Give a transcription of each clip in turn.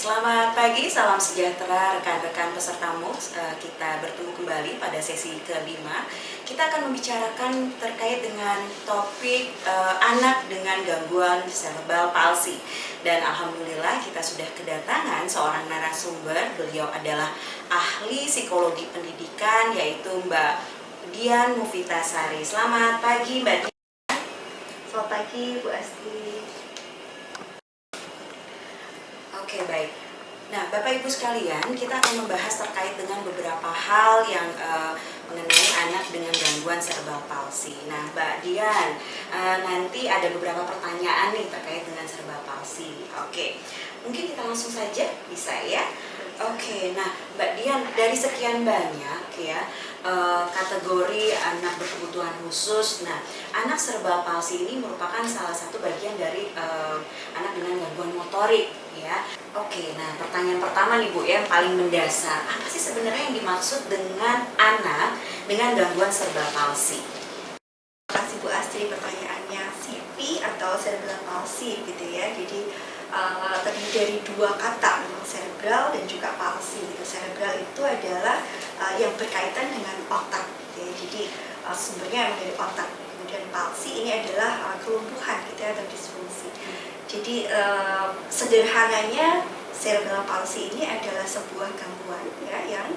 Selamat pagi, salam sejahtera rekan-rekan pesertamu. Kita bertemu kembali pada sesi kelima. Kita akan membicarakan terkait dengan topik anak dengan gangguan cerebral palsy. Dan alhamdulillah kita sudah kedatangan seorang narasumber. Beliau adalah ahli psikologi pendidikan, yaitu Mbak Dian Mufitasari. Selamat pagi Mbak Dian. Selamat pagi Bu Asti. Oke, baik. Nah, Bapak Ibu sekalian, kita akan membahas terkait dengan beberapa hal yang mengenai anak dengan gangguan cerebral palsy. Nah, Mbak Dian, nanti ada beberapa pertanyaan nih terkait dengan cerebral palsy. Oke, mungkin kita langsung saja, bisa ya? Oke, nah Mbak Dian, dari sekian banyak ya kategori anak berkebutuhan khusus, nah anak cerebral palsy ini merupakan salah satu bagian dari anak dengan gangguan motorik ya. Oke, nah pertanyaan pertama nih Bu ya, yang paling mendasar, apa sih sebenarnya yang dimaksud dengan anak dengan gangguan cerebral palsy? Terima kasih Bu Astri, pertanyaannya CP atau cerebral palsy gitu ya. Jadi terdiri dari dua kata, cerebral dan juga palsy. Gitu. Cerebral itu adalah yang berkaitan dengan otak. Gitu ya. Jadi sumbernya dari otak. Kemudian palsy ini adalah kelumpuhan gitu ya, atau disfungsi. Jadi sederhananya cerebral palsy ini adalah sebuah gangguan ya, yang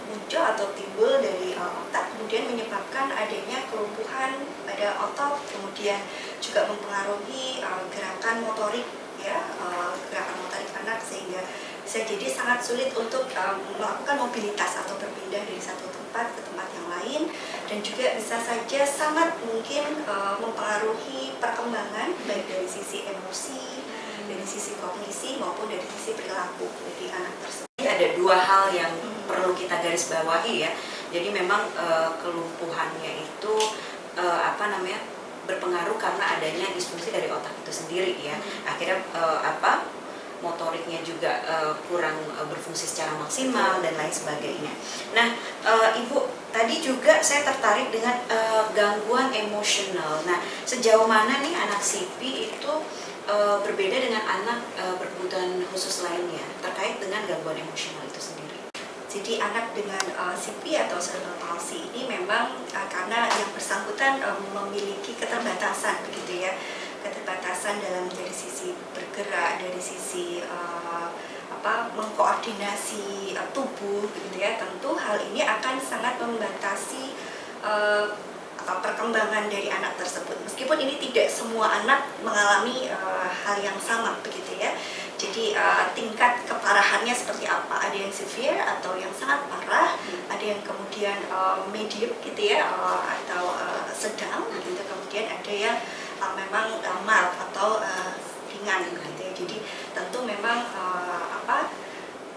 muncul atau timbul dari otak, kemudian menyebabkan adanya kelumpuhan pada otot, kemudian juga mempengaruhi gerakan motorik ya, gerakan motorik anak, sehingga bisa jadi sangat sulit untuk melakukan mobilitas atau berpindah dari satu tempat ke tempat yang lain, dan juga bisa saja sangat mungkin mempengaruhi perkembangan baik dari sisi emosi, dari sisi kognisi maupun dari sisi perilaku dari anak tersebut. Ada dua hal yang perlu kita garis bawahi ya. Jadi memang kelumpuhannya itu berpengaruh karena adanya disfungsi dari otak itu sendiri ya. Akhirnya motoriknya juga kurang berfungsi secara maksimal dan lain sebagainya. Nah, Ibu, tadi juga saya tertarik dengan gangguan emosional. Nah, sejauh mana nih anak CP itu berbeda dengan anak berkebutuhan khusus lainnya terkait dengan gangguan emosional itu sendiri? Jadi anak dengan CP atau cerebral palsy ini memang karena yang bersangkutan memiliki keterbatasan begitu ya, keterbatasan dalam dari sisi bergerak, dari sisi mengkoordinasi tubuh begitu ya. Tentu hal ini akan sangat membatasi perkembangan dari anak tersebut. Meskipun ini tidak semua anak mengalami hal yang sama begitu ya. Jadi tingkat keparahannya seperti apa? Ada yang severe atau yang sangat parah, ada yang kemudian medium gitu ya, atau sedang gitu. Kemudian ada yang memang mild atau ringan gitu ya. Jadi tentu memang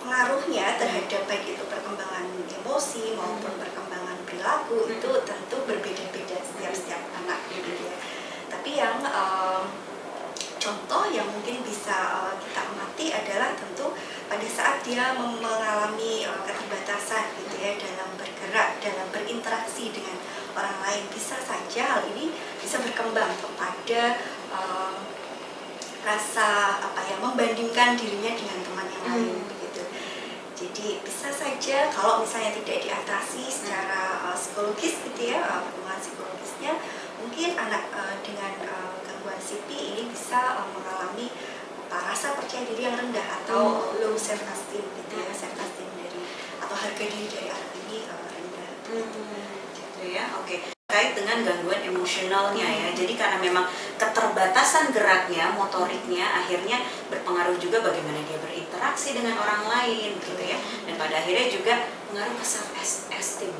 pengaruhnya terhadap baik itu perkembangan emosi maupun perkembangan perilaku itu tentu berbeda-beda setiap anak gitu ya. Tapi yang contoh yang mungkin bisa kita amati adalah tentu pada saat dia mengalami keterbatasan gitu ya dalam bergerak, dalam berinteraksi dengan orang lain, bisa saja hal ini bisa berkembang kepada rasa membandingkan dirinya dengan teman yang lain begitu. Jadi bisa saja kalau misalnya tidak diatasi secara psikologis gitu ya, perkembangan psikologisnya, mungkin anak dengan gangguan CP ini bisa mengalami rasa percaya diri yang rendah atau low self esteem gitu ya, self esteem dari atau harga diri dari anak ini rendah. Gitu ya, oke. Terkait dengan gangguan emosionalnya ya, jadi karena memang keterbatasan geraknya, motoriknya, akhirnya berpengaruh juga bagaimana dia berinteraksi dengan orang lain gitu ya, dan pada akhirnya juga pengaruh ke self esteem